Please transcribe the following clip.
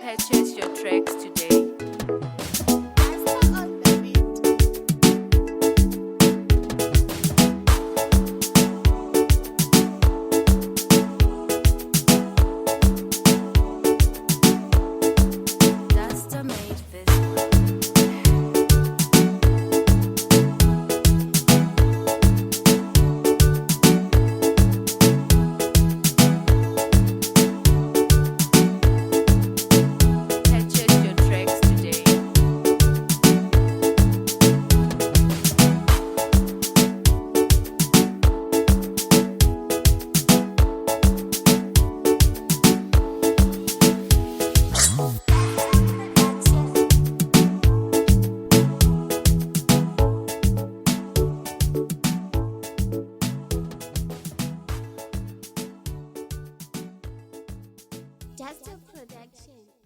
Purchase your tracks today. Duster made this one. Purchase your tracks today. Duster Production.